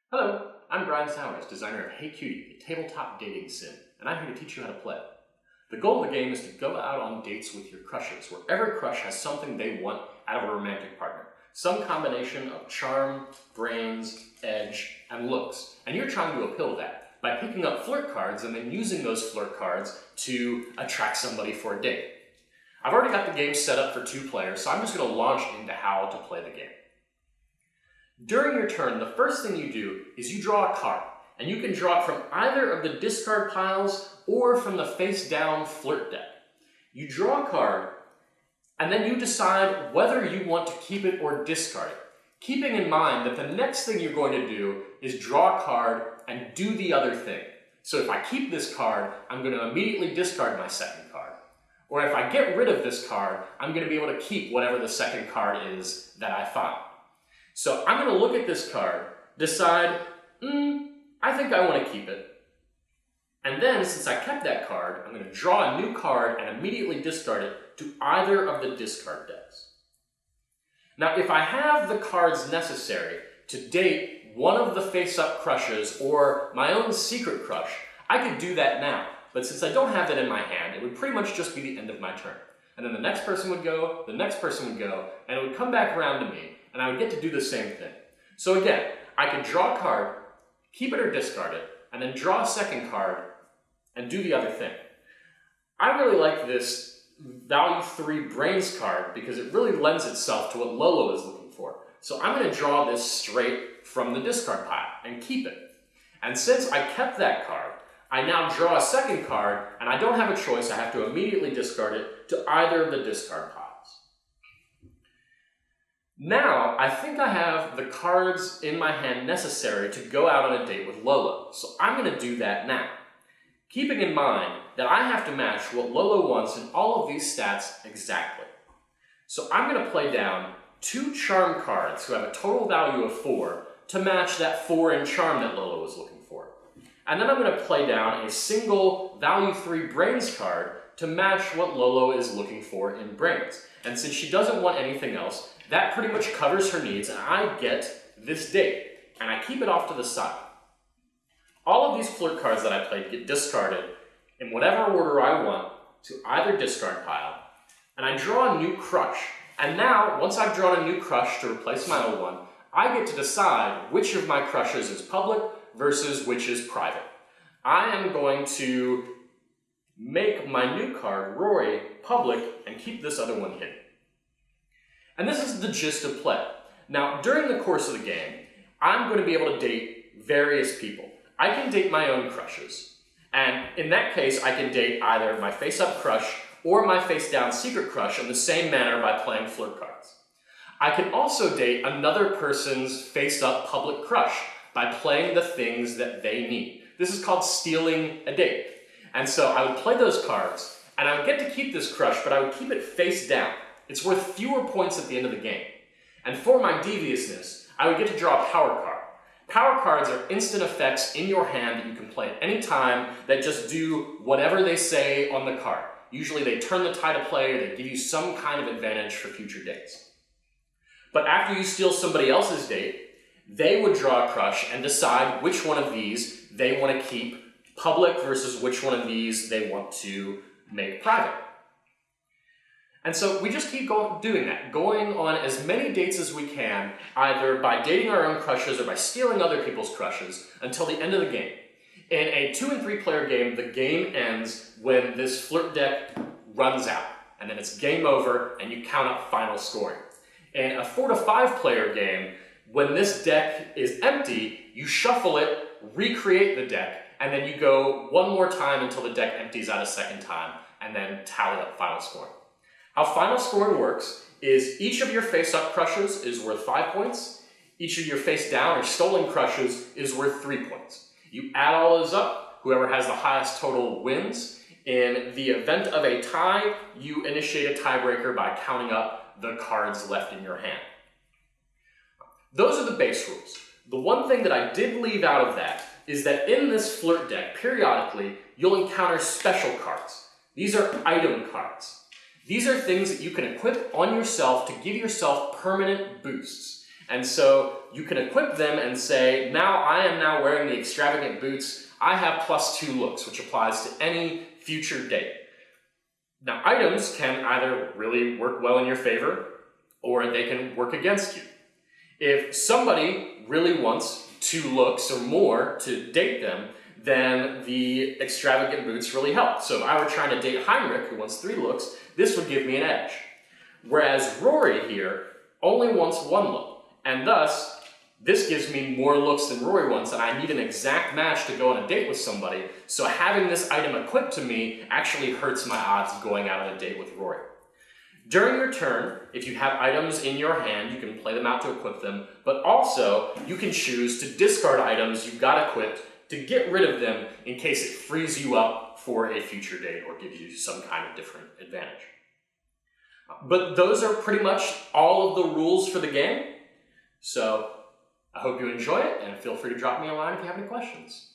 Hello, I'm Brian Sowers, designer of Hey Cutie, a tabletop dating sim, and I'm here to teach you how to play. The goal of the game is to go out on dates with your crushes, where every crush has something they want out of a romantic partner. Some combination of charm, brains, edge, and looks. And you're trying to appeal that by picking up flirt cards and then using those flirt cards to attract somebody for a date. I've already got the game set up for 2 players, so I'm just going to launch into how to play the game. During your turn, the first thing you do is you draw a card, and you can draw it from either of the discard piles or from the face-down flirt deck. You draw a card, and then you decide whether you want to keep it or discard it, keeping in mind that the next thing you're going to do is draw a card and do the other thing. So if I keep this card, I'm going to immediately discard my second card. Or if I get rid of this card, I'm going to be able to keep whatever the second card is that I find. So I'm going to look at this card, decide, I think I want to keep it. And then, since I kept that card, I'm going to draw a new card and immediately discard it to either of the discard decks. Now, if I have the cards necessary to date one of the face-up crushes or my own secret crush, I could do that now. But since I don't have that in my hand, it would pretty much just be the end of my turn. And then the next person would go, the next person would go, and it would come back around to me, and I would get to do the same thing. So again, I could draw a card, keep it or discard it, and then draw a second card and do the other thing. I really like this value 3 brains card because it really lends itself to what Lolo is looking for. So I'm going to draw this straight from the discard pile and keep it. And since I kept that card, I now draw a second card, and I don't have a choice. I have to immediately discard it to either of the discard piles. Now, I think I have the cards in my hand necessary to go out on a date with Lolo, so I'm going to do that now. Keeping in mind that I have to match what Lolo wants in all of these stats exactly. So I'm going to play down 2 charm cards who have a total value of 4 to match that 4 in charm that Lolo was looking for. And then I'm going to play down a single value 3 brains card to match what Lolo is looking for in brains. And since she doesn't want anything else, that pretty much covers her needs, and I get this date, and I keep it off to the side. All of these flirt cards that I played get discarded in whatever order I want to either discard pile, and I draw a new crush. And now, once I've drawn a new crush to replace my old one, I get to decide which of my crushes is public versus which is private. I am going to make my new card, Rory, public and keep this other one hidden. And this is the gist of play. Now, during the course of the game, I'm going to be able to date various people. I can date my own crushes. And in that case, I can date either my face-up crush or my face-down secret crush in the same manner by playing flirt cards. I can also date another person's face-up public crush by playing the things that they need. This is called stealing a date. And so I would play those cards, and I would get to keep this crush, but I would keep it face down. It's worth fewer points at the end of the game. And for my deviousness, I would get to draw a power card. Power cards are instant effects in your hand that you can play at any time that just do whatever they say on the card. Usually they turn the tide of play, or they give you some kind of advantage for future dates. But after you steal somebody else's date, they would draw a crush and decide which one of these they want to keep public versus which one of these they want to make private. And so we just keep doing that, going on as many dates as we can, either by dating our own crushes or by stealing other people's crushes, until the end of the game. In a 2- and 3-player game, the game ends when this flirt deck runs out, and then it's game over, and you count up final scoring. In a 4- to 5-player game, when this deck is empty, you shuffle it, recreate the deck, and then you go one more time until the deck empties out a second time, and then tally up final scoring. How final scoring works is each of your face-up crushes is worth 5 points. Each of your face-down or stolen crushes is worth 3 points. You add all those up, whoever has the highest total wins. In the event of a tie, you initiate a tiebreaker by counting up the cards left in your hand. Those are the base rules. The one thing that I did leave out of that is that in this flirt deck, periodically, you'll encounter special cards. These are item cards. These are things that you can equip on yourself to give yourself permanent boosts. And so you can equip them and say, now I am now wearing the extravagant boots. I have +2 looks, which applies to any future date. Now, items can either really work well in your favor, or they can work against you. If somebody really wants 2 looks or more to date them, then the extravagant boots really help. So if I were trying to date Heinrich, who wants 3 looks, this would give me an edge. Whereas Rory here only wants 1 look, and thus, this gives me more looks than Rory wants, and I need an exact match to go on a date with somebody, so having this item equipped to me actually hurts my odds of going out on a date with Rory. During your turn, if you have items in your hand, you can play them out to equip them, but also you can choose to discard items you've got equipped to get rid of them in case it frees you up for a future date or gives you some kind of different advantage. But those are pretty much all of the rules for the game. So I hope you enjoy it, and feel free to drop me a line if you have any questions.